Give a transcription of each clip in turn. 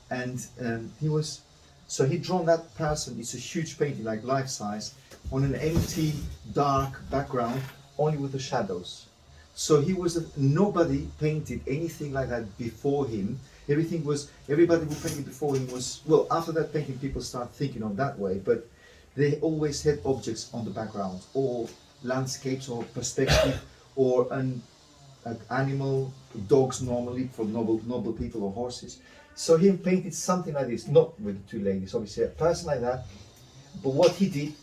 and he'd drawn that person. It's a huge painting, like life size, on an empty, dark background, only with the shadows. So nobody painted anything like that before him. Everybody who painted before him was, well, after that painting, people start thinking of that way, but they always had objects on the background, or landscapes, or perspective, or an animal, dogs normally, for noble people, or horses. So he painted something like this, not with the two ladies, obviously, a person like that. But what he did,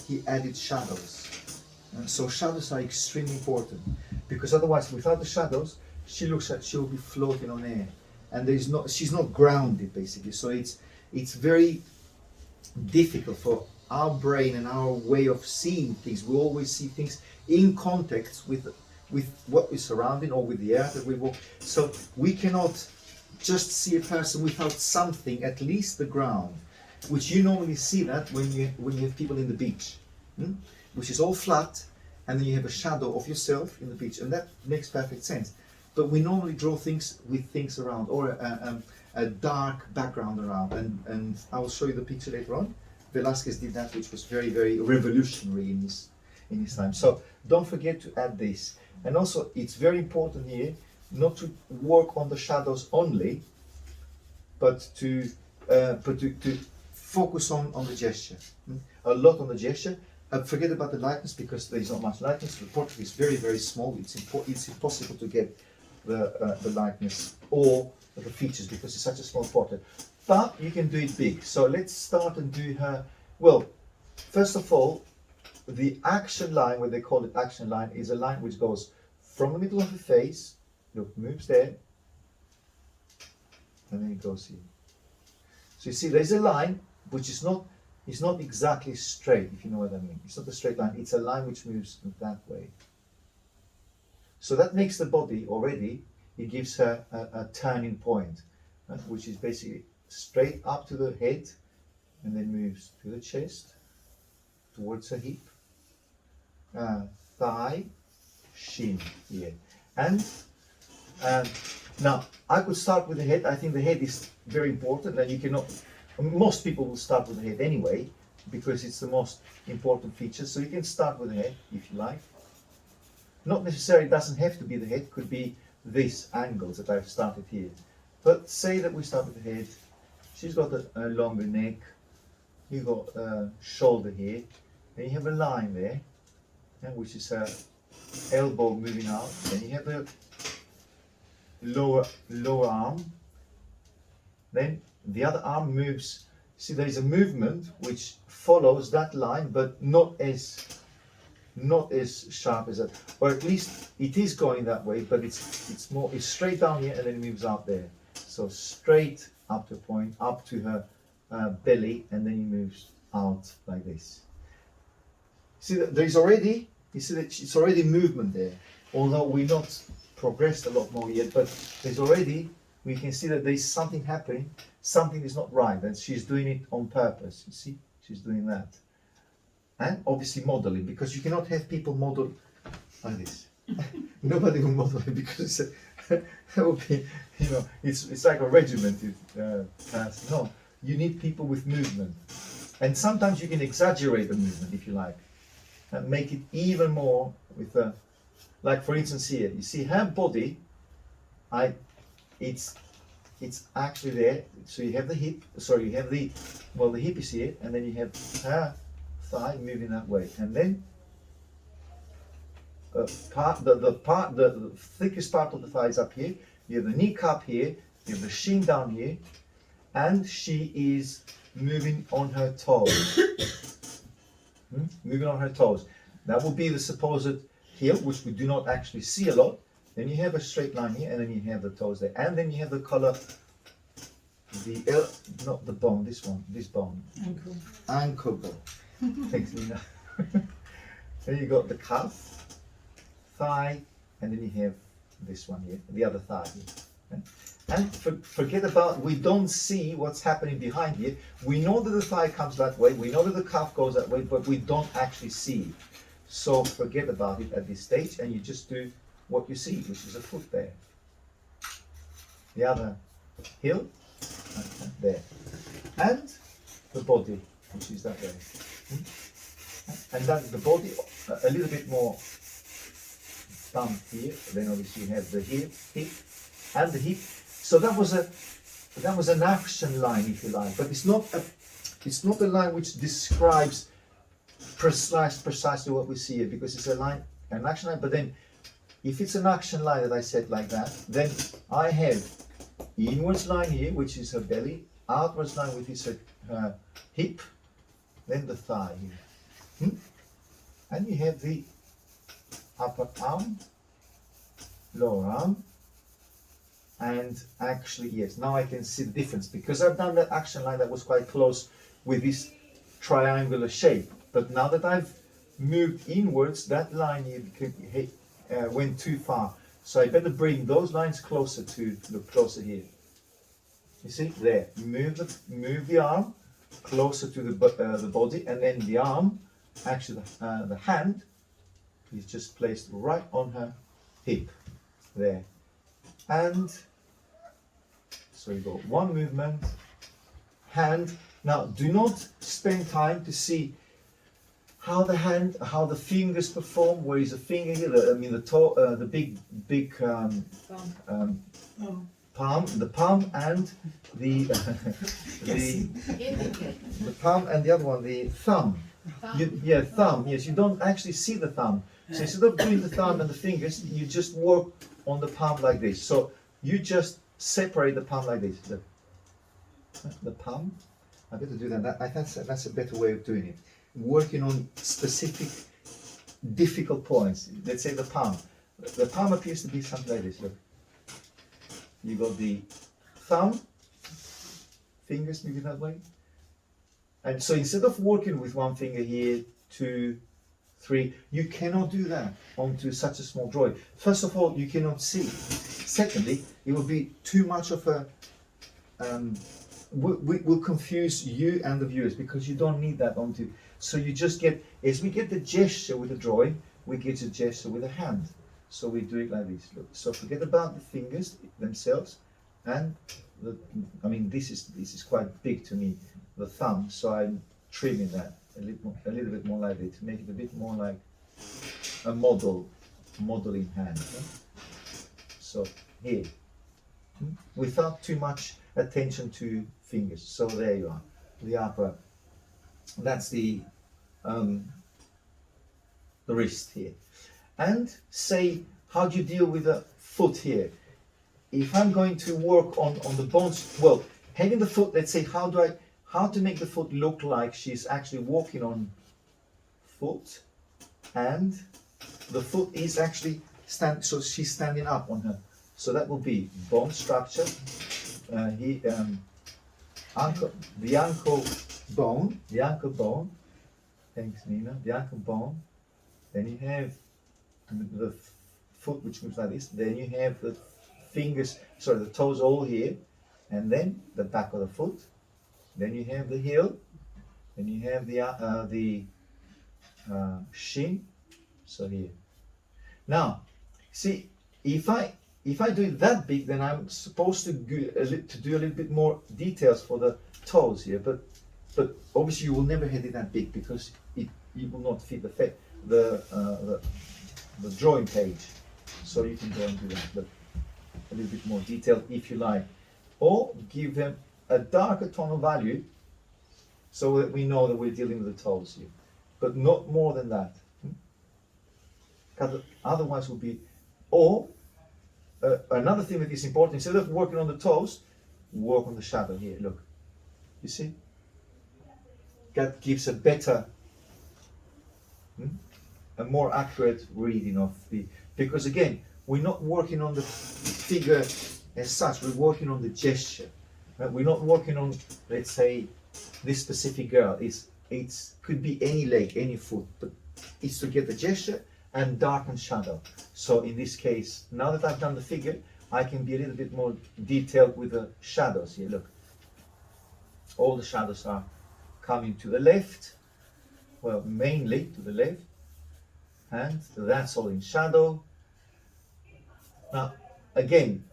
he added shadows. So shadows are extremely important, because otherwise, without the shadows, she looks like she'll be floating on air, and she's not grounded, basically. So it's very difficult for our brain and our way of seeing things. We always see things in context with what we're surrounding, or with the earth that we walk. So we cannot just see a person without something, at least the ground, which you normally see that when you have people in the beach, which is all flat, and then you have a shadow of yourself in the beach, and that makes perfect sense. But we normally draw things with things around, or a dark background around, and I will show you the picture later on. Velasquez did that, which was very, very revolutionary in his time. So don't forget to add this. And also, it's very important here not to work on the shadows only, but to focus on the gesture. A lot on the gesture. Forget about the likeness, because there is not much likeness. The portrait is very, very small. It's impossible to get the likeness or the features, because it's such a small portrait. But you can do it big. So let's start and do her. Well, first of all, the action line, what they call it action line, is a line which goes from the middle of the face, look, moves there, and then it goes here. So you see, there's a line which is not exactly straight, if you know what I mean. It's not a straight line, it's a line which moves that way. So that makes the body already, it gives her a turning point, which is basically straight up to the head, and then moves to the chest, towards her hip, thigh, shin here. And now I could start with the head. I think the head is very important, and you cannot, most people will start with the head anyway, because it's the most important feature. So you can start with the head if you like. Not necessarily, it doesn't have to be the head, could be these angles that I've started here. But say that we start with the head. She's got a longer neck, you got a shoulder here, then you have a line there, which is her elbow moving out, then you have a lower arm, then the other arm moves. See, there is a movement which follows that line, but not as sharp as that, or at least it is going that way, but it's straight down here and then it moves out there. So straight up to a point, up to her belly, and then he moves out like this. See that there's already, you see that it's already movement there, although we're not progressed a lot more yet, but there's already, we can see that there's something happening, something is not right, and she's doing it on purpose. You see, she's doing that. And obviously modeling, because you cannot have people model like this. Nobody will model it, because that would be, it's like a regimented task. No, you need people with movement, and sometimes you can exaggerate the movement if you like, and make it even more with a, like for instance here, you see her body, it's actually there. So you have the hip, sorry, you have the hip is here, and then you have her thigh moving that way, and then the thickest part of the thigh is up here, you have the kneecap here, you have the shin down here, and she is moving on her toes. Moving on her toes. That will be the supposed heel, which we do not actually see a lot. Then you have a straight line here, and then you have the toes there, and then you have the color, not the bone, this bone, ankle bone. Thanks, Lina. Then you got the calf, thigh, and then you have this one here, the other thigh here. And forget about, we don't see what's happening behind here. We know that the thigh comes that way, we know that the calf goes that way, but we don't actually see it. So forget about it at this stage, and you just do what you see, which is a foot there. The other heel, okay. there. And the body, which is that way. And then the body a little bit more down here. Then obviously you have the hip and the hip. So that was an action line, if you like, but it's not a line which describes precisely what we see here, because it's an action line. But then if it's an action line that I said like that, then I have inwards line here, which is her belly, outwards line, which is her hip, then the thigh here. And you have the upper arm, lower arm, and actually, yes, now I can see the difference, because I've done that action line that was quite close with this triangular shape. But now that I've moved inwards, that line here went too far. So I better bring those lines closer to, look closer here. You see, there, move the arm closer to the body, and then the arm, actually the hand, is just placed right on her hip, there. And so you go one movement, hand. Now do not spend time to see how the fingers perform. Where is the finger here? The toe, the big palm, the palm and the the palm and the other one, the thumb. Thumb. Yes, you don't actually see the thumb. So instead of doing the thumb and the fingers, you just work on the palm like this. So you just separate the palm like this. The palm. I better do that. I think that's a better way of doing it. Working on specific, difficult points. Let's say the palm. The palm appears to be something like this. Look. You got the thumb, fingers maybe that way. And so instead of working with one finger here, 2, 3, you cannot do that onto such a small drawing. First of all, you cannot see. Secondly, it will be too much of a, will confuse you and the viewers, because you don't need that onto. So you just get, as we get the gesture with the drawing, we get a gesture with the hand. So we do it like this. Look. So forget about the fingers themselves, and this is quite big to me, the thumb. So I'm trimming that a little bit more like it to make it a bit more like a modeling hand. So here, without too much attention to fingers. So there you are, the upper. That's the wrist here. And say, how do you deal with the foot here? If I'm going to work on the bones, well, having the foot, let's say, how to make the foot look like she's actually walking on foot, and the foot is actually so she's standing up on her. So that will be bone structure, the ankle bone, thanks Nina, the ankle bone, then you have the foot which moves like this, then you have the fingers, sorry, the toes all here, and then the back of the foot, then you have the heel, then you have the shin, so here. Now, see, if I do it that big, then I'm supposed to do a little bit more details for the toes here, but obviously you will never have it that big, because it will not fit the drawing page. So you can go and do that, but a little bit more detail if you like, or give them a darker tonal value so that we know that we're dealing with the toes here, but not more than that. Otherwise will be, or another thing that is important, instead of working on the toes, work on the shadow here. Look, you see, that gives a better, a more accurate reading of the, because again, we're not working on the figure as such, we're working on the gesture. We're not working on, let's say, this specific girl. It could be any leg, any foot, but it's to get the gesture and darken shadow. So in this case, now that I've done the figure, I can be a little bit more detailed with the shadows here. Look, all the shadows are coming to the left, well, mainly to the left, and that's all in shadow. Now, again,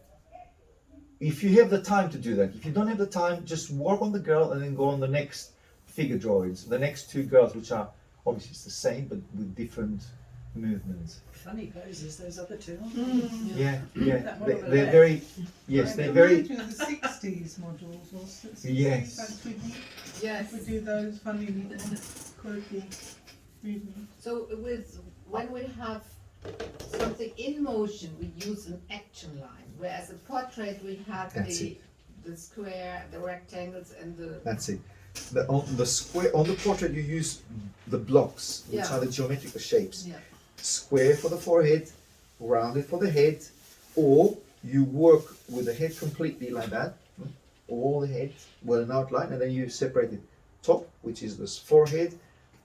if you have the time to do that. If you don't have the time, just work on the girl and then go on the next figure drawings. The next two girls, which are obviously it's the same but with different movements. Funny poses, those other two. Yeah, yeah. That one They, on the they're left. very, yes, they're very. Reminds me of the 60s models or 60s. Yes. That's we Yes. do those funny little quirky movements. So when we have something in motion, we use an action line. Whereas a portrait, we have That's the it. the square, the rectangles, and the That's it. On the square, on the portrait, you use the blocks, which Yeah. are the geometrical shapes. yeah. Square for the forehead, rounded for the head, or you work with the head completely like that, all the head with an outline, and then you separate it. Top, which is this forehead,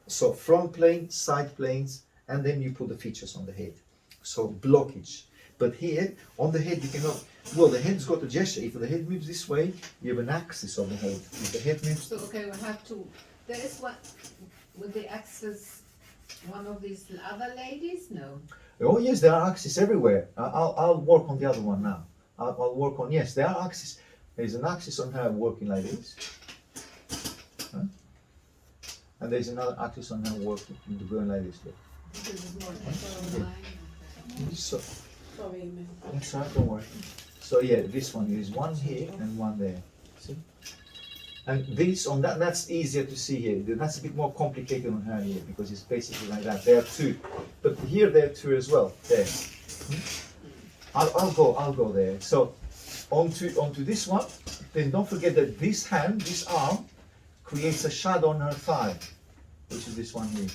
so front plane, side planes, and then you put the features on the head. So blockage. But here, on the head, you cannot, well, the head's got a gesture. If the head moves this way, you have an axis on the head. If the head moves, So okay, we have to. There is one with the axis. One of these other ladies, no. oh yes, there are axes everywhere. I'll work on the other one now. I'll work on, yes, there are axes. There's an axis on her working like this. Huh? And there's another axis on her working, going like this. Look. This is more like line. So, Sorry, Emil. that's right, don't worry. So yeah, this one is one here and one there. See? And this on that, that's easier to see here. That's a bit more complicated on her here because it's basically like that. There are two, but here there are two as well. There. I'll go there. So onto this one. Then don't forget that this hand, this arm, creates a shadow on her thigh, which is this one here.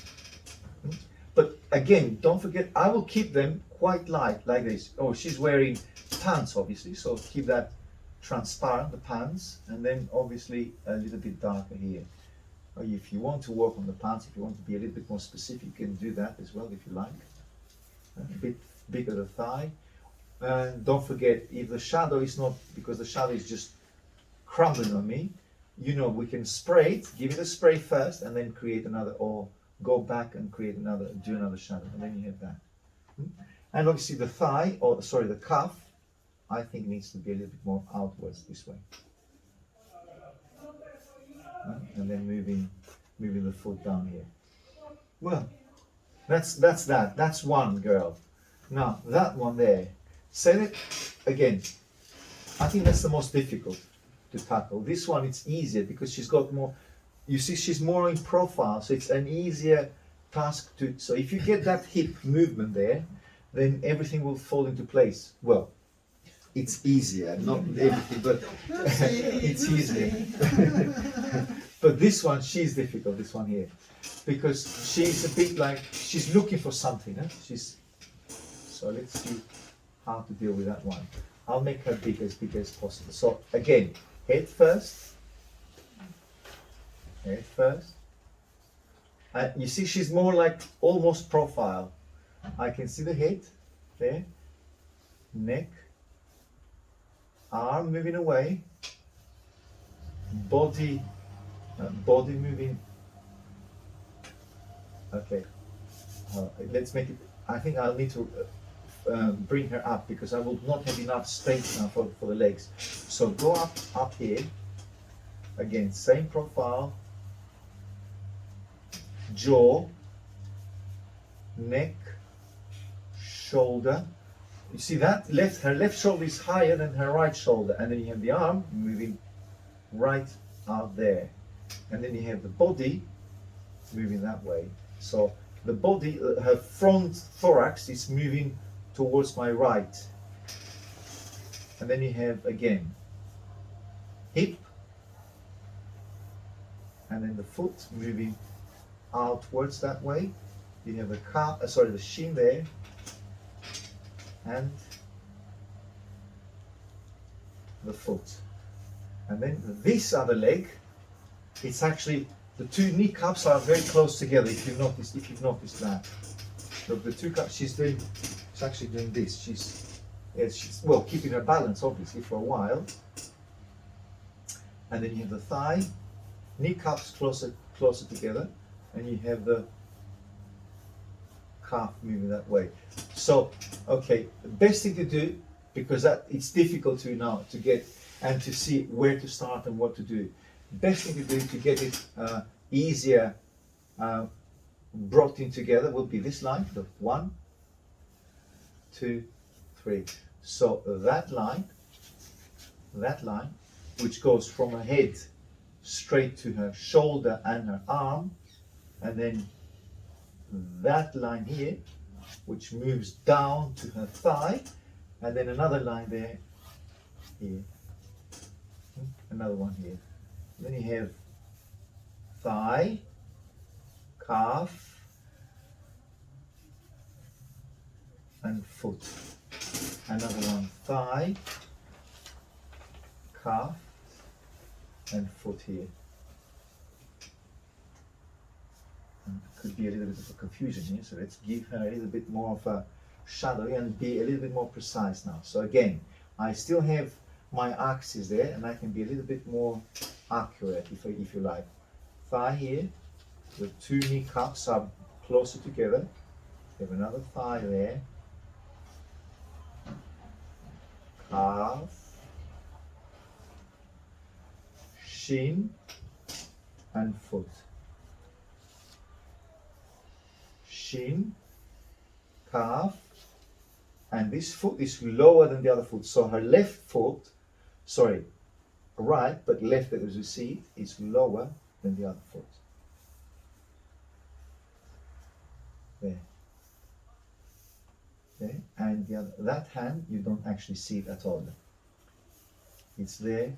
But again, don't forget, I will keep them quite light like this. Oh, she's wearing pants, obviously, so keep that transparent, the pants, and then obviously a little bit darker here. Or if you want to work on the pants, if you want to be a little bit more specific, you can do that as well if you like. A bit bigger the thigh. And don't forget, if the shadow is not, because the shadow is just crumbling on me, you know, we can spray it, give it a spray first, and then create another, or go back and create another, do another shadow, and then you have that. And obviously the thigh, or sorry, the calf, I think needs to be a little bit more outwards this way. And then moving the foot down here. Well, that's that. That's one girl. Now that one there. Say it again. I think that's the most difficult to tackle. This one it's easier because she's got more. You see, she's more in profile, so it's an easier task to. So if you get that hip movement there, then everything will fall into place. Well, it's easier, not everything, but it's easier. But this one, she's difficult, this one here, because she's a bit like, she's looking for something. Huh? So let's see how to deal with that one. I'll make her big as possible. So again, head first. Head first. You see, she's more like almost profile. I can see the head there, neck, arm moving away, body moving. Okay, let's make it. I think I'll need to bring her up because I will not have enough space now for the legs. So go up here. Again, same profile. Jaw, neck, shoulder. You see that? Her left shoulder is higher than her right shoulder, and then you have the arm moving right out there, and then you have the body moving that way. So the body, her front thorax is moving towards my right, and then you have again hip, and then the foot moving outwards that way. You have the calf, the shin there, and the foot. And then this other leg, it's actually, the two kneecaps are very close together, if you've noticed that. Look, the two cups, she's actually doing this. She's well, keeping her balance obviously for a while. And then you have the thigh, kneecaps closer together, and you have the calf moving that way. So, okay, the best thing to do because that it's difficult to now to get and to see where to start and what to do. Best thing to do to get it easier brought in together will be this line, the 1, 2, 3. So that line, which goes from her head straight to her shoulder and her arm, and then that line here, which moves down to her thigh, and then another line there, here, another one here. Then you have thigh, calf, and foot. Another one, thigh, calf, and foot here. And could be a little bit of a confusion here, so let's give her a little bit more of a shadow and be a little bit more precise now. So again, I still have my axis there, and I can be a little bit more accurate if you like. Thigh here, the 2 kneecaps are closer together. You have another thigh there. Calf, shin, and foot. Shin, calf, and this foot is lower than the other foot. So her left foot, sorry, right, but left as you see it, is lower than the other foot. There. Okay, and the other, that hand you don't actually see it at all. It's there.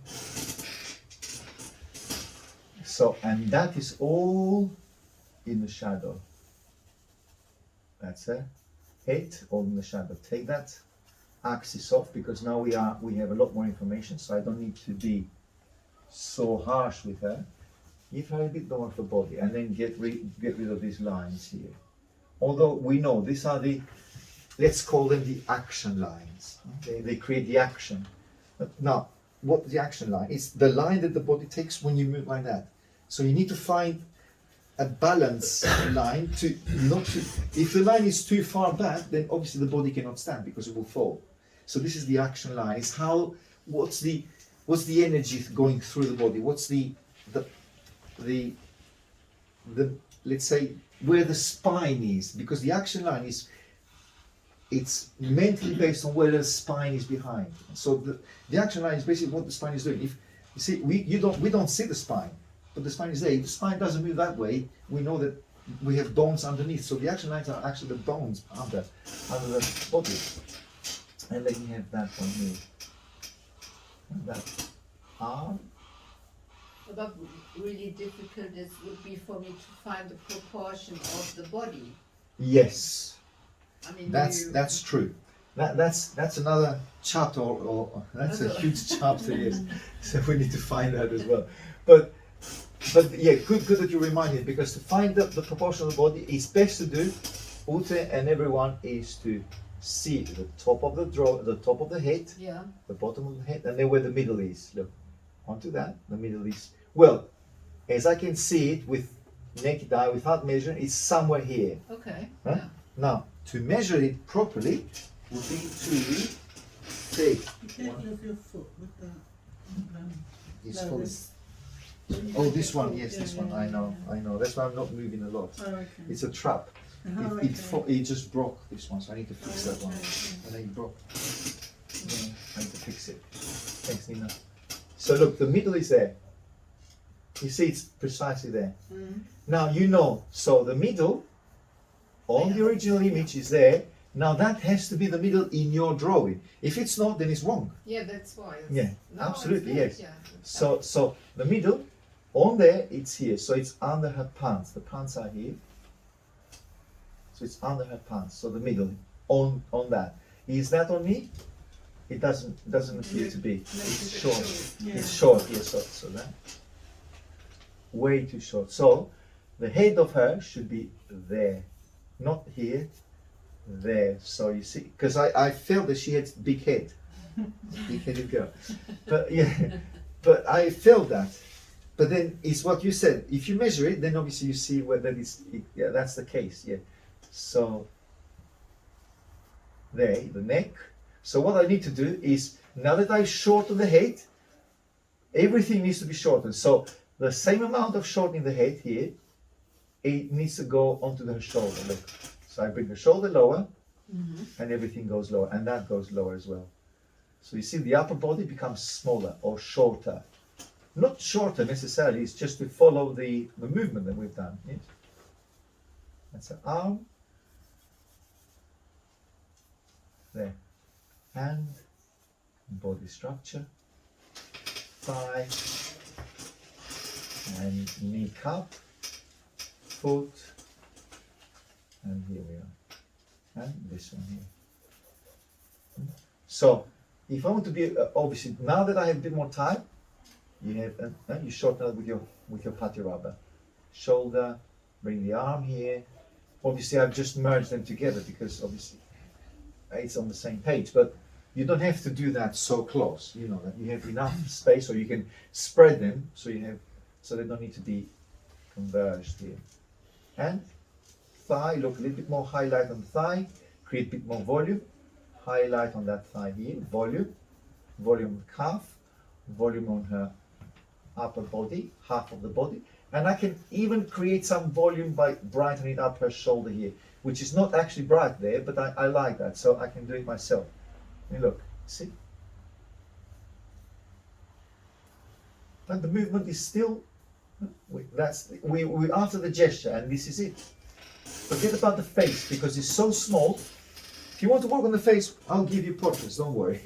So, and that is all in the shadow. That's her head, all in the shadow. Take that axis off, because now we have a lot more information, so I don't need to be so harsh with her. Give her a bit more of the body, and then get rid of these lines here. Although we know these are the, let's call them the action lines. They create the action. Now, what the action line? It's the line that the body takes when you move like that. So you need to find a balance line to not to. If the line is too far back, then obviously the body cannot stand because it will fall. So this is the action line. It's how what's the energy going through the body? What's the let's say where the spine is, because the action line is, it's mentally based on where the spine is behind. So the action line is basically what the spine is doing. If you see, we don't see the spine, but the spine is there. If the spine doesn't move that way, we know that we have bones underneath. So the action lines are actually the bones under the body. And then you have that one here. And that arm. But really difficult it would be for me to find the proportion of the body. Yes. I mean, that's true. That's another chapter, or that's a huge chapter, yes. So we need to find that as well. But yeah, good that you reminded me, because to find the proportion of the body is best to do, Ute and everyone, is to see the top of the top of the head, yeah, the bottom of the head, and then where the middle is. Look onto that. The middle is, well, as I can see it with naked eye without measuring, it's somewhere here. okay. Huh? Yeah. Now, to measure it properly would be to take You can't lift your foot with that. this No, full- this- Oh, this one, yes, Yeah, this one. yeah, I know, yeah. I know. That's why I'm not moving a lot. Oh, okay. It's a trap. Oh, It just broke this one, so I need to fix that one. Okay. And then it broke. Yeah, I need to fix it. Thanks, Nina. So look, the middle is there. You see, it's precisely there. Mm. Now you know. So the middle on the original image is there. Now that has to be the middle in your drawing. If it's not, then it's wrong. Yeah, that's why. Yeah, No, absolutely, it's yes. good, yeah. So the middle on there, it's here. So it's under her pants. The pants are here. So it's under her pants. So the middle on that. Is that on me? It doesn't appear to be. It's short. Yeah. It's short, yes. So that way too short. So the head of her should be there, not here. There. So you see, because I felt that she had big head, big-headed girl. But yeah, but I felt that. But then it's what you said. If you measure it, then obviously you see whether yeah, that's the case. Yeah. So there, the neck. So what I need to do is, now that I shorten the head, everything needs to be shortened. So the same amount of shortening the head here, it needs to go onto the shoulder. Look. So I bring the shoulder lower, and everything goes lower, and that goes lower as well. So you see the upper body becomes smaller or shorter. Not shorter necessarily, it's just to follow the movement that we've done. Yes? That's an arm. There. Hand, body structure, thigh, and knee cup, foot, and here we are, and this one here. So, if I want to be obviously now that I have a bit more time, you have you shorten it with your putty rubber, shoulder, bring the arm here. Obviously, I've just merged them together because obviously it's on the same page, but you don't have to do that so close. You know that you have enough space, or you can spread them so they don't need to be converged here. And thigh, look a little bit more highlight on the thigh, create a bit more volume. Highlight on that thigh here, volume on the calf, volume on her upper body, half of the body. And I can even create some volume by brightening up her shoulder here, which is not actually bright there, but I like that, so I can do it myself. And look, see? And the movement is still, we after the gesture, and this is it. Forget about the face, because it's so small. If you want to work on the face, I'll give you portraits, don't worry.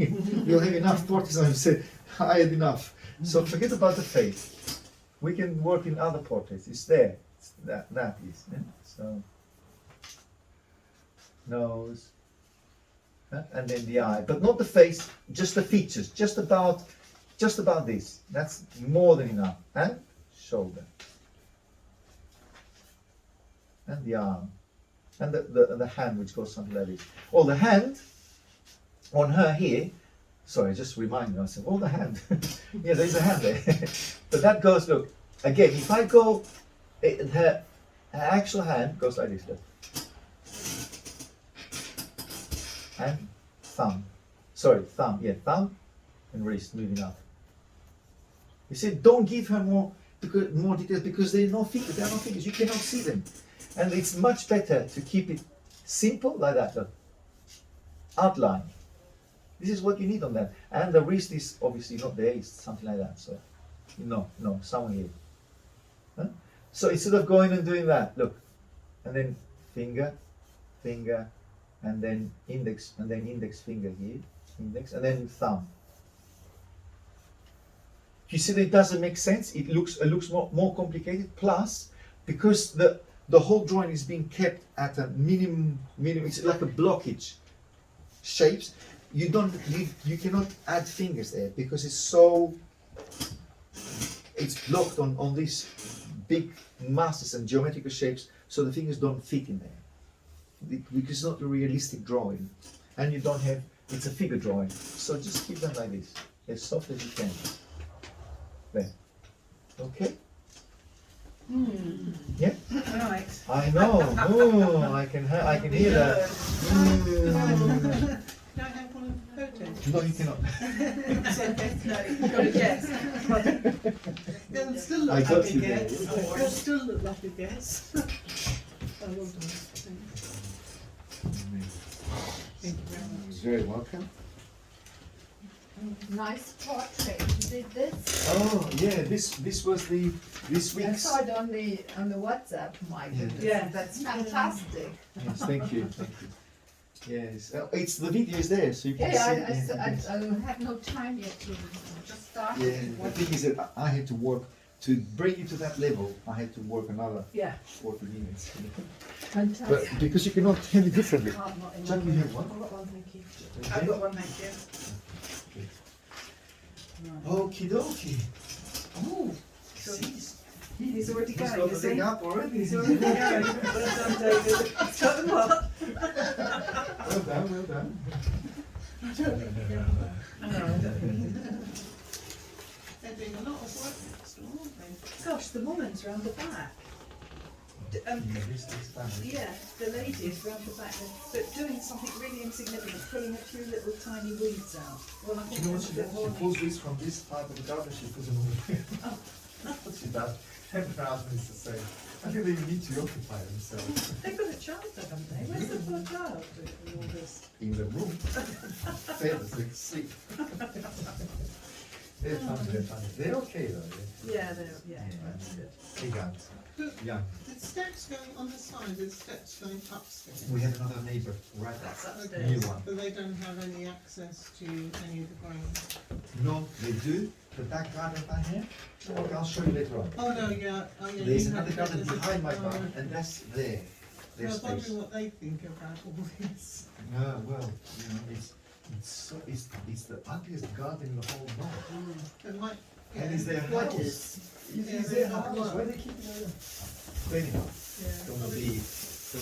You'll have enough portraits, I've said, I had enough. So forget about the face. We can work in other portraits, it's there. It's that is. Yeah? So, nose, and then the eye, but not the face, just the features, just about this. That's more than enough. And shoulder. And the arm. And the hand, which goes something like this. Or the hand on her here, sorry, just remind myself, oh, the hand. Yeah, there's a hand there. But that goes, look, again, if I go, her actual hand goes like this, look. And thumb. Sorry, thumb, yeah, thumb and wrist moving up. You see, don't give her more details because there are no fingers, you cannot see them. And it's much better to keep it simple like that. Look. Outline. This is what you need on that. And the wrist is obviously not there, it's something like that. So, no, somewhere here. Huh? So instead of going and doing that, look. And then finger, and then index finger here. Index, and then thumb. You see that it doesn't make sense? It looks more complicated. Plus, because the whole drawing is being kept at a minimum, it's like a blockage shapes. You cannot add fingers there because it's blocked on these big masses and geometrical shapes, so the fingers don't fit in there. Because it's not a realistic drawing, and you don't have, it's a figure drawing. So just keep them like this, as soft as you can. There. Okay? Yeah? Right. I know. Oh, I can hear that. Can I have one of the photos? No, you cannot. It's okay. No, you've got to guess. It'll still look I like got a you there. guess. It'll still look like a guess. Oh, well done. Thank you very much. You're very welcome. Nice portrait. You did this? Oh yeah, this was this I week's. saw it on the WhatsApp, Mike. Yeah. Yeah. That's fantastic. Yes, thank you. Yes, it's the video is there, so you can see. I have no time yet to just start. Yeah, the thing is that I had to work to bring you to that level. I had to work another 40 minutes. Fantastic. But because you cannot have it differently. Jack, you have one? I've got one, thank you. I've got one, thank you. Okie dokie. Oh, he's already He's going, got is the he? thing up already. He's already going. Well done, David. Got them what? Well done. They're doing a lot of work next door, aren't they? Gosh, the woman's round the back. Yeah, the ladies round the back, but doing something really insignificant, pulling a few little tiny weeds out. Well, I think You know what that's she a does? bit She horny. pulls weeds from this part of the garden, she puts them over here. That's what she does. Every husband is the same. I think they need to occupy themselves. They've got a child though, haven't they? Where's the poor child doing all this? In the room. They're asleep. They're funny, they're funny. They're okay though. Yeah, that's good. They got. Yeah. The steps going on the side, the steps going upstairs. We have another neighbor right That's there. upstairs. New one. But they don't have any access to any of the grounds. No, they do. The back garden down here. Okay, I'll show you later on. Oh no, yeah, oh yeah. There's you another have- garden there's a- behind my oh, garden, and that's there. I There's was space. wondering what they think about all this. No, well, you know, it's the ugliest garden in the whole world. They might. And is their What house. is? Is their house. Where they keep it? But anyhow, Yeah. don't wanna be They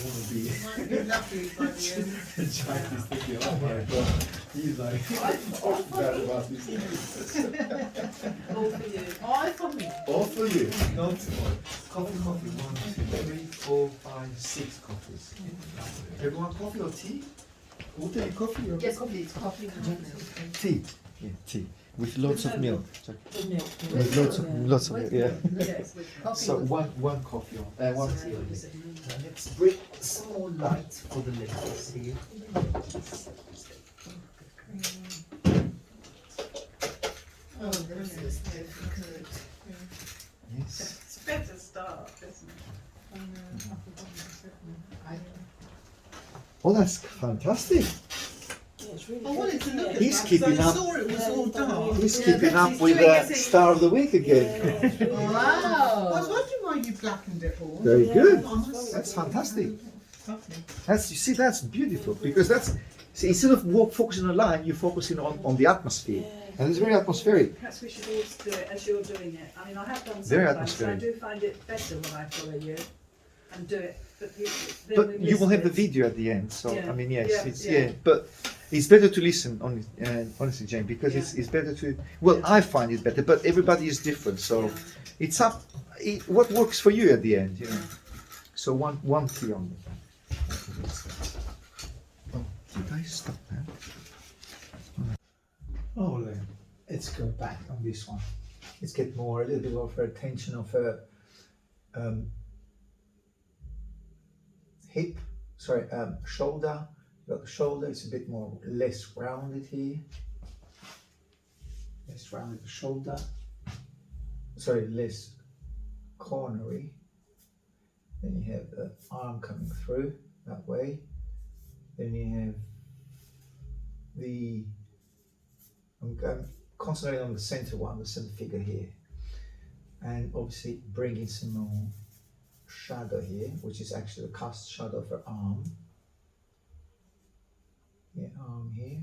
might be lucky by the end. the giant is thinking, oh my god, he's like, I'm so bad about these things. All for you. All for me. All for you, not coffee, 1, 2, 3, 4, 5, 6 coffees. Everyone coffee or tea? We'll take coffee or Yes, please, coffee. tea. Yeah, tea. With lots of milk. With milk. With lots of milk, yeah. Yes, with Coffee So with- one coffee, one tea. Now let's bring some more light for the ladies here. Oh, This is difficult. Yes. It's better start, isn't it? I forgot what I said now. Oh, that's fantastic. Yeah, it's really I wanted to look at He's that, keeping because I up. saw it was all dark. He's Yeah, keeping but up he's with doing the his thing. star of the week again. I was Wow. wondering why you blackened it all. Very good. I must That's say. fantastic. Lovely. That's, you see, that's beautiful because that's, see, instead of focusing on the line, you're focusing on the atmosphere. And it's very atmospheric. Perhaps we should all do it as you're doing it. I mean, I have done Very sometimes, and I atmospheric. do find it better when I follow you and do it. But, then But we you miss will have the bits. video at the end, so Yeah. I mean, yes, Yeah, it's yeah. but it's better to listen honestly, Jane, because Yeah. it's better to. Well, Yeah. I find it better, but everybody is different, so Yeah. it's up. What works for you at the end, you know. Yeah. So one tea on. Oh, did I stop there? Oh, let's go back on this one. Let's get a little bit of her attention of her hip, shoulder. You got the shoulder, it's a bit less rounded here. Less rounded the shoulder. Sorry, less cornery. Then you have the arm coming through that way. Then you have I'm concentrating on the center one, the center figure here. And obviously bringing some more shadow here, which is actually the cast shadow of her arm. Yeah, arm here.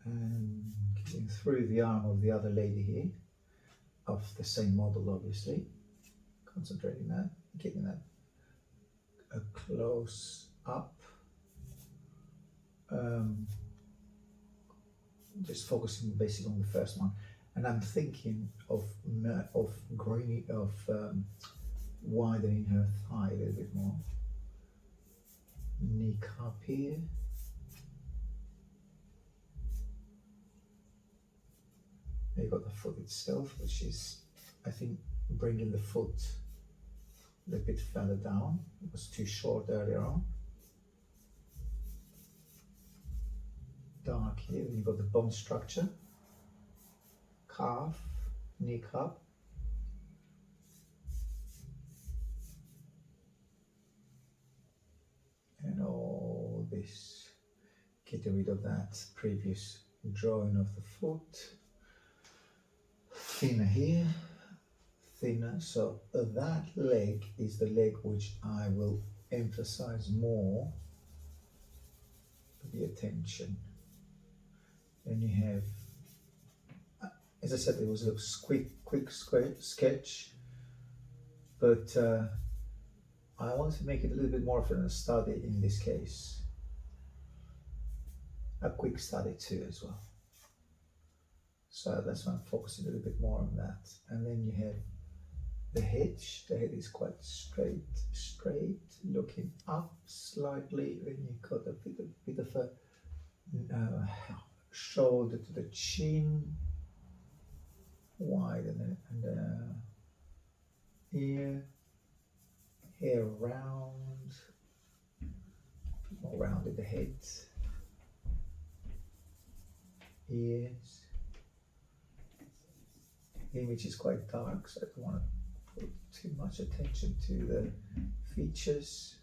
And getting through the arm of the other lady here, of the same model obviously. Concentrating that, getting that a close up. Just focusing basically on the first one, and I'm thinking of widening her thigh a little bit more. Knee cup here. You've got the foot itself, which is, I think, bringing the foot a little bit further down. It was too short earlier on. Dark here, then you've got the bone structure, calf, knee cup. And all this, getting rid of that previous drawing of the foot. Thinner here, thinner, so that leg is the leg which I will emphasize more, the attention. Then you have, as I said, it was a quick sketch, but I wanted to make it a little bit more of a study in this case. A quick study too as well. So that's why I'm focusing a little bit more on that. And then you have the head is quite straight, looking up slightly. Then you got a bit of a shoulder to the chin, wide, and ear, hair round, more rounded the head, ears. The image is quite dark, so I don't want to put too much attention to the features.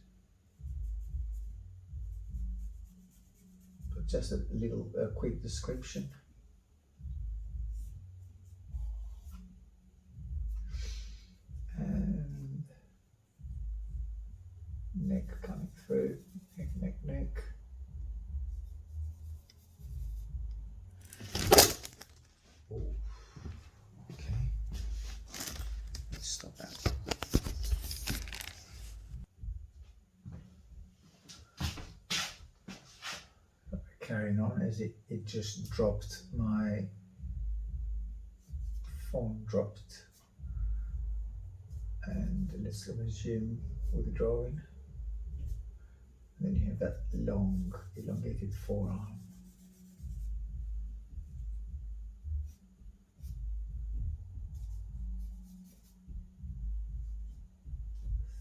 But just a little quick description. And neck coming through, neck. Oh. Okay, let's stop that. Carrying on as it just dropped, my phone dropped. And let's resume with the drawing. And then you have that long, elongated forearm.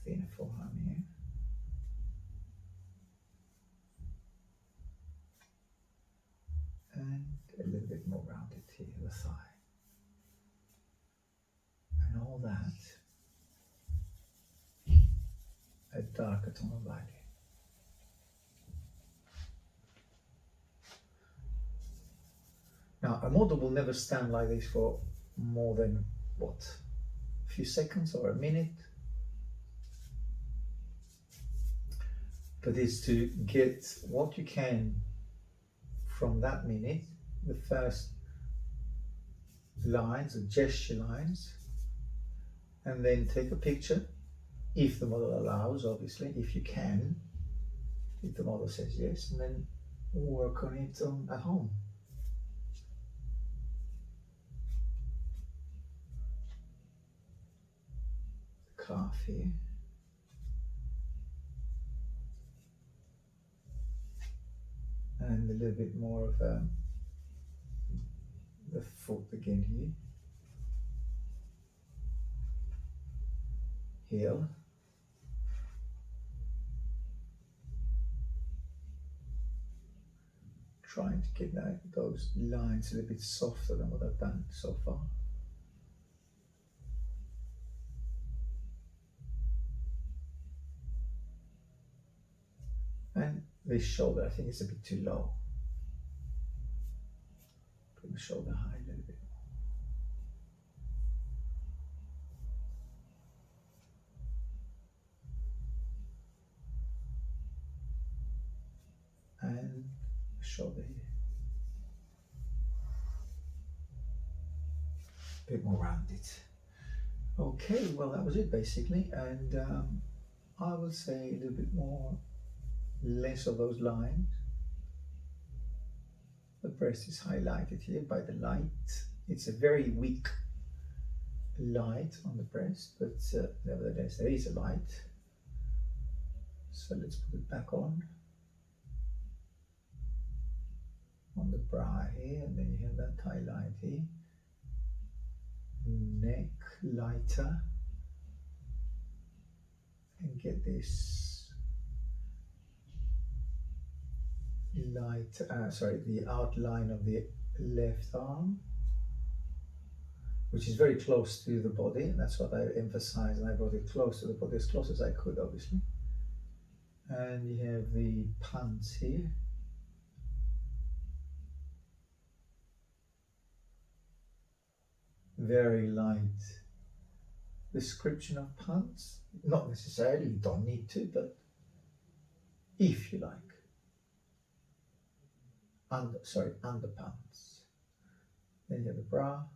Thinner forearm here. And a little bit more rounded here, the thigh. And all that, a darker tone of light. Now, a model will never stand like this for more than, what, a few seconds or a minute. But it's to get what you can from that minute, the first lines, the gesture lines, and then take a picture, if the model allows, obviously, if you can, if the model says yes, and then work on it at home. Calf here. And a little bit more of the foot again here. Heel. Trying to get those lines a little bit softer than what I've done so far. And this shoulder, I think, is a bit too low. Put the shoulder high a little bit. And shoulder here. A bit more rounded. Okay, well, that was it basically. And I would say a little bit more, less of those lines. The breast is highlighted here by the light. It's a very weak light on the breast, but nevertheless there is a light. So let's put it back on the bra here, and then you have that highlight here. Neck lighter, and get this light, the outline of the left arm, which is very close to the body, and that's what I emphasize, and I brought it close to the body, as close as I could, obviously. And you have the pants here. Very light description of pants. Not necessarily, you don't need to, but if you like. Underpants. Then you have the bra.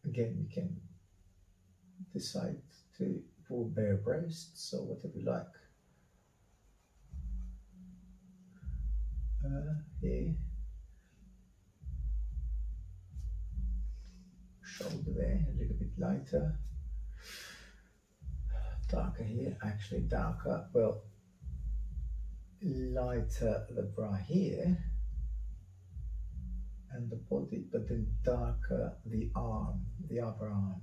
Again, you can decide to pull bare breasts or whatever you like. Here. bit lighter. Darker here, actually darker, well, lighter the bra here and the body, but then darker the arm, the upper arm.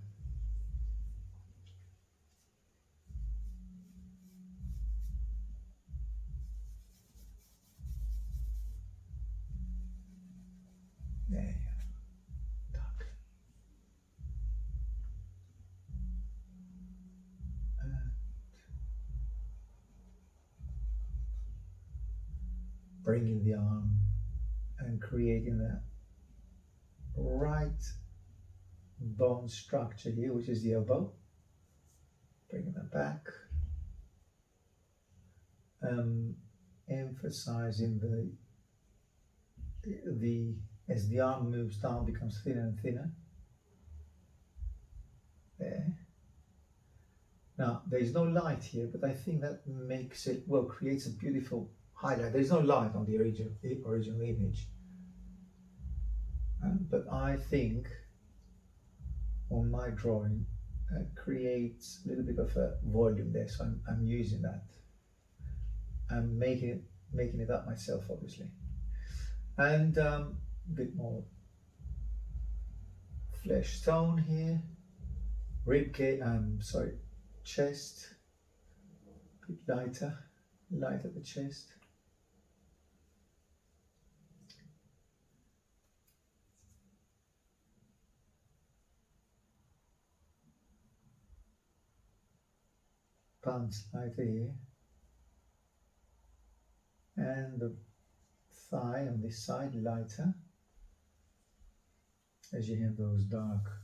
There you go. Dark. Bringing the arm and creating that right bone structure here, which is the elbow. Bringing that back. Emphasizing the as the arm moves down, becomes thinner and thinner. There. Now there is no light here, but I think that makes it, well, creates a beautiful highlight. There's no light on the original image, but I think on my drawing creates a little bit of a volume there, so I'm using that. I'm making it up myself, obviously, and a bit more flesh tone here. Rib cage, chest, a bit lighter the chest. Pants lighter here, and the thigh on this side lighter, as you have those dark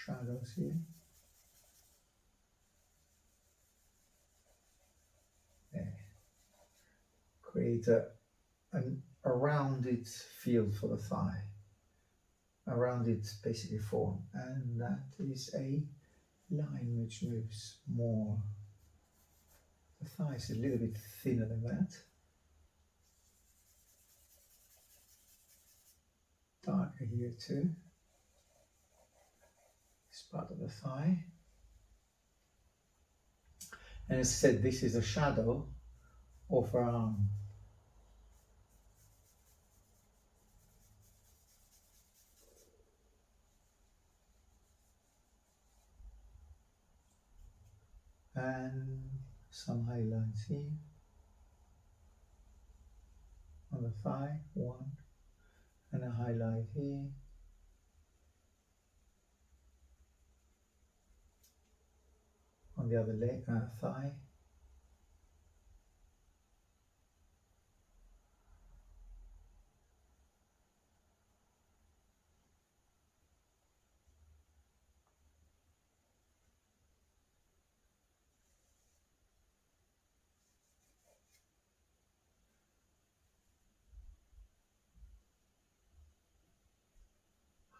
shadows here. There. Create a rounded field for the thigh, a rounded basically form, and that is a line which moves more. The thigh is a little bit thinner than that. Darker here too. This part of the thigh. And as I said, this is a shadow of her arm. And some highlights here on the thigh, one, and a highlight here. On the other leg, thigh.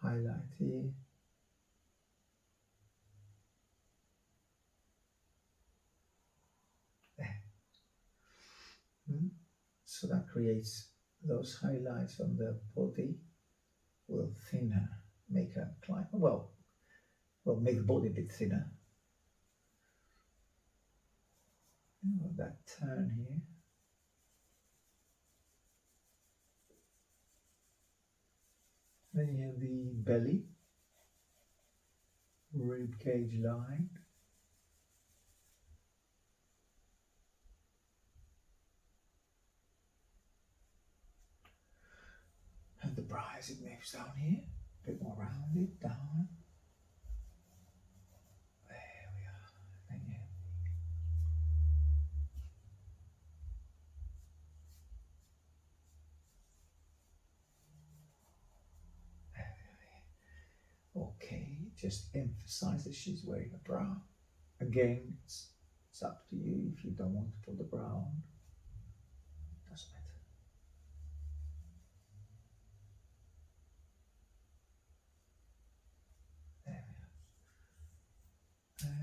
Highlight here. There. So that creates those highlights on the body. Will thinner, make a climb. Well, make the body a bit thinner. That turn here. Then you have the belly, rib cage line, and the bra as it moves down here, a bit more rounded down. There we are. Then you have okay, just emphasize that she's wearing a bra. Again, it's up to you if you don't want to put the bra on. Doesn't matter. There we are. And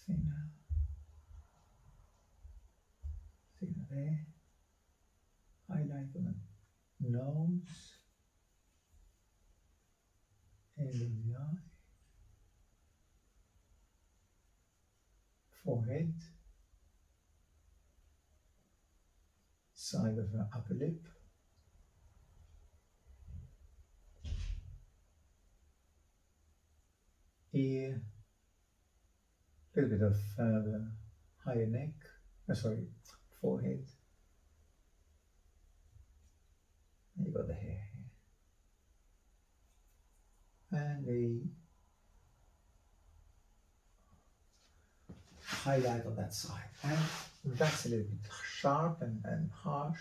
thinner, thinner there. Highlight on the nose, end of the eye, forehead, side of the upper lip, ear, a little bit of the higher neck, forehead. And you got the hair here. And the highlight on that side. And that's a little bit sharp and harsh.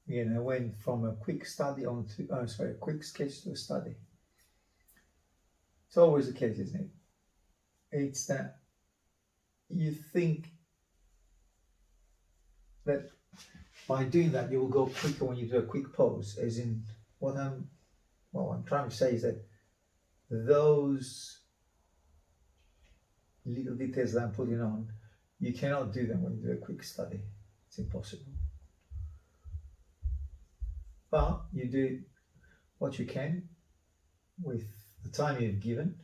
Again, I went from a quick study a quick sketch to a study. It's always the case, isn't it? It's that you think that by doing that you will go quicker when you do a quick pose, as in what I'm trying to say is that those little details that I'm putting on, you cannot do them when you do a quick study. It's impossible. But you do what you can with the time you've given.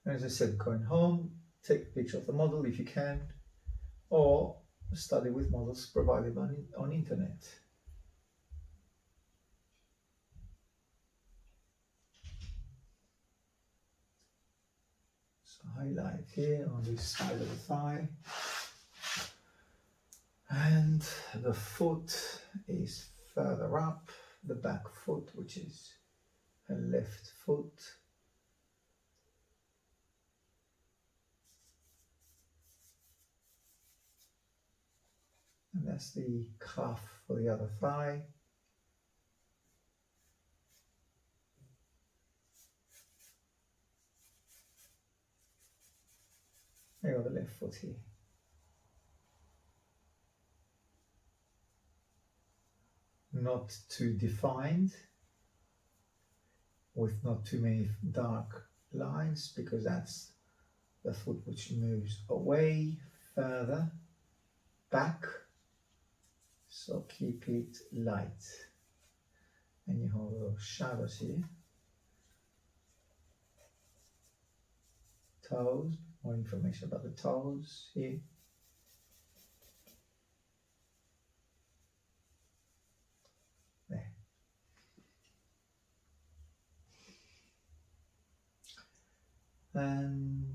And as I said, going home, take a picture of the model if you can, or study with models provided on internet. So highlight here on this side of the thigh. And the foot is further up, the back foot, which is a left foot. And that's the calf for the other thigh. There you go, the left foot here. Not too defined, with not too many dark lines, because that's the foot which moves away, further, back. So keep it light. And you have those shadows here. Toes, more information about the toes here. There. And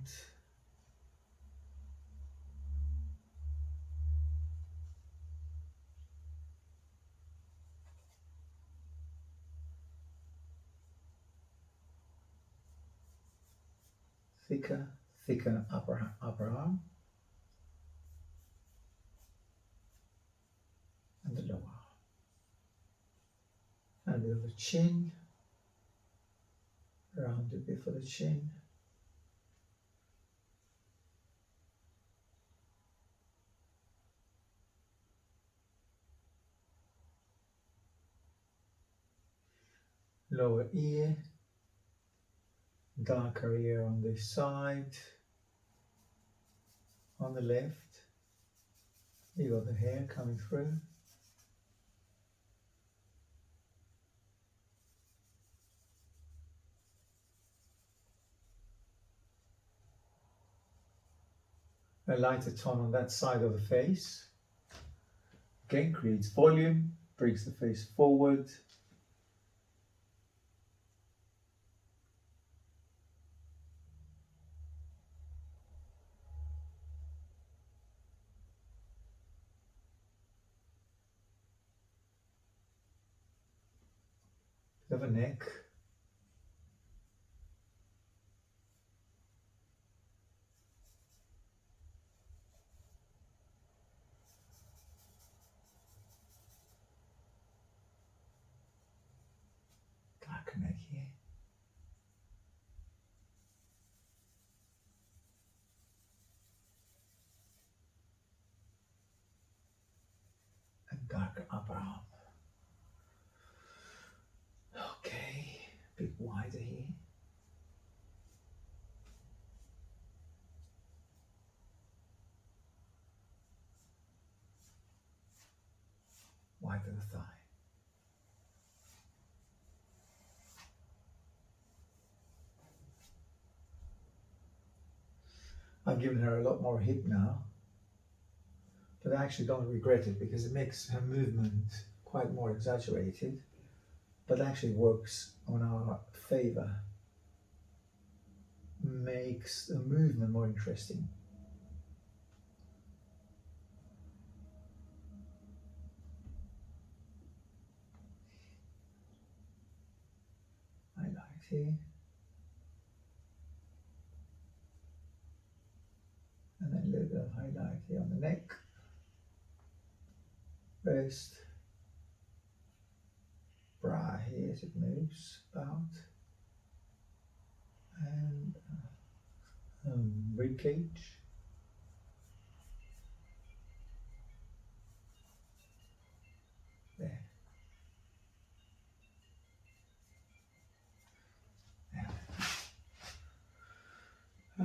thicker upper arm and the lower arm. And a bit of the chin, round a bit for the chin. Lower ear, darker ear on this side. On the left, you got the hair coming through. A lighter tone on that side of the face. Again, creates volume, brings the face forward. Bit of a neck. Darker neck here. And darker upper arm. Okay, a bit wider here. back of the thigh. I've given her a lot more hip now, but I actually don't regret it because it makes her movement quite more exaggerated, but actually works on our favor, makes the movement more interesting. Highlight here. And then a little bit of highlight here on the neck, wrist, bra here as it moves about, and rib cage. There. There.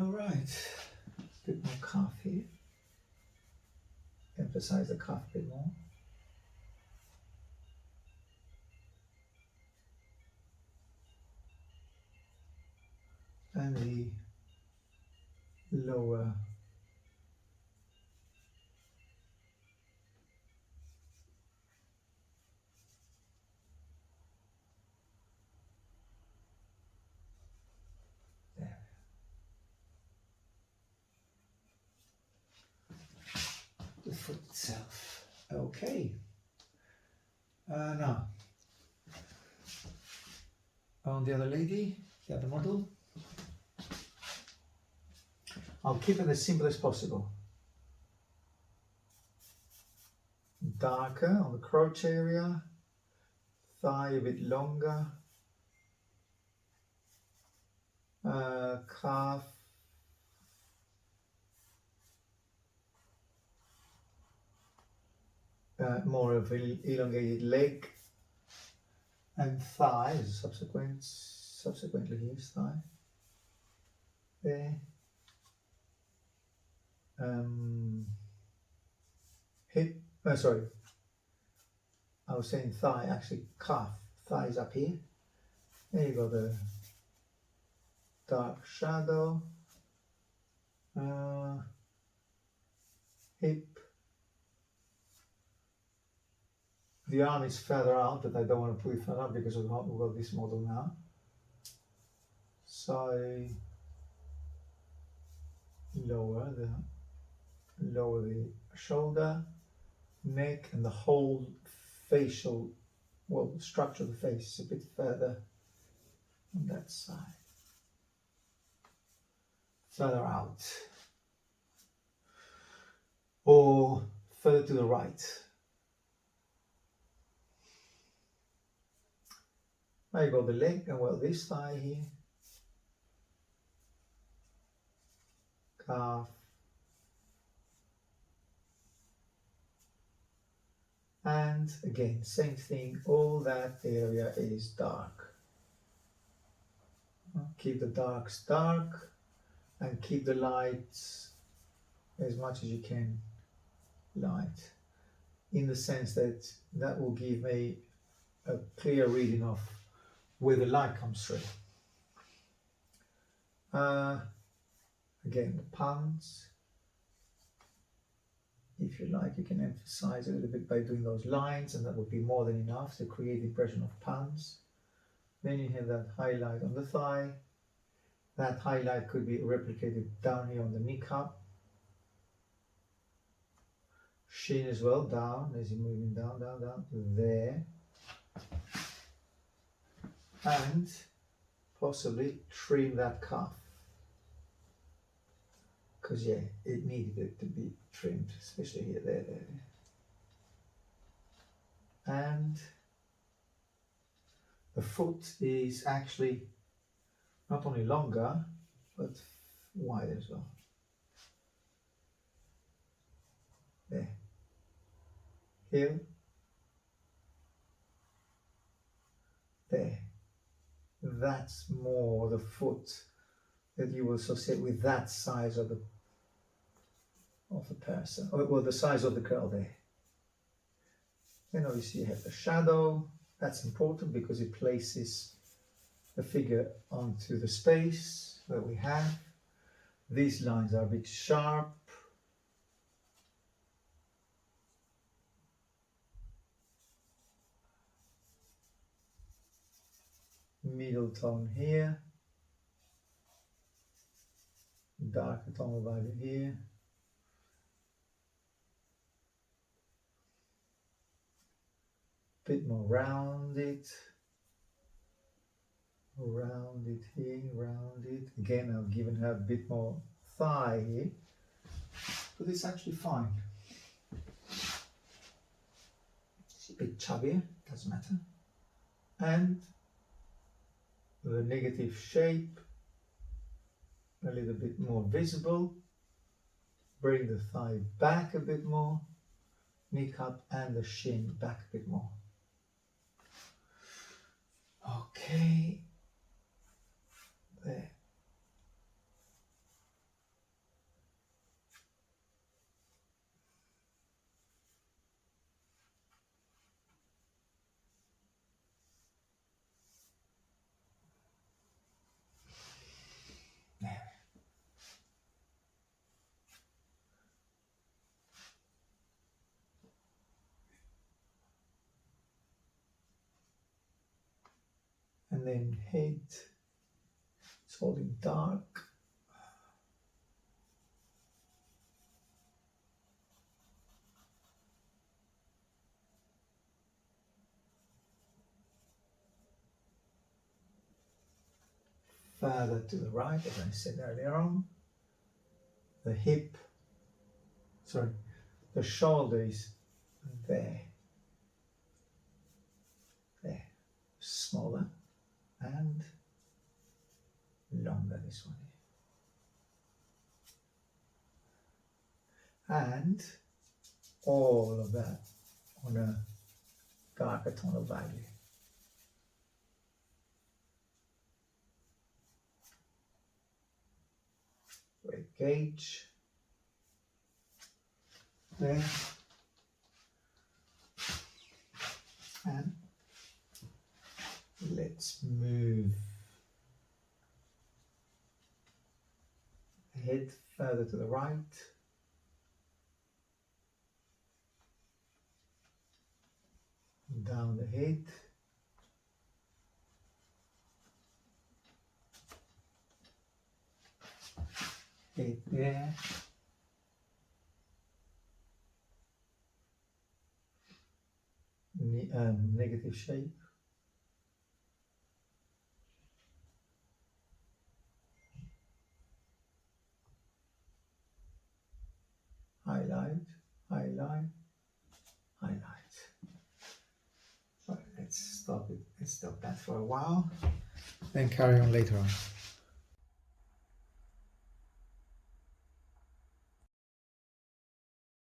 All right, a bit more calf here. Emphasize the calf a bit more. And the lower there. The foot itself. Okay. Now on the other lady, the other model. I'll keep it as simple as possible. Darker on the crotch area, thigh a bit longer, calf more of an elongated leg, and thigh as a subsequently here's thigh. There. Hip, sorry, I was saying thigh, actually calf, thigh is up here. There you go, the dark shadow, hip. The arm is further out, but I don't want to put it further out because we've got this model now. So lower the shoulder, neck, and the whole facial, well, the structure of the face is a bit further on that side, further out, or further to the right. I got the leg and well, this thigh here, calf, and again, same thing, all that area is dark. Keep the darks dark and keep the lights as much as you can light, in the sense that that will give me a clear reading of where the light comes through. Again, the palms. If you like, you can emphasize a little bit by doing those lines, and that would be more than enough to create the impression of palms. Then you have that highlight on the thigh. That highlight could be replicated down here on the kneecap. Shin as well, down, as you're moving down, down, down, there. And possibly trim that calf. Because yeah, it needed it to be trimmed, especially here, there. And the foot is actually not only longer, but wider as well. There. Heel. There. That's more the foot that you will associate with that size of the person, or well, the size of the curl there. Then obviously you have the shadow. That's important because it places the figure onto the space that we have. These lines are a bit sharp. Middle tone here. Darker tone value here. Bit more rounded. Round it here, round it. Again, I've given her a bit more thigh here, but it's actually fine. It's a bit chubbier, doesn't matter. And the negative shape a little bit more visible. Bring the thigh back a bit more, kneecap and the shin back a bit more. Okay. There. There. And then head, it's holding dark. Further to the right, as I said earlier on. The hip, sorry, the shoulder is there. There. Smaller and longer, this one here. And all of that on a darker tone of value. Weight gauge there, and let's move the head further to the right. Down the head. Head there. Negative shape. Highlight, highlight, highlight. So let's stop it. Let's stop that for a while. Then carry on later on.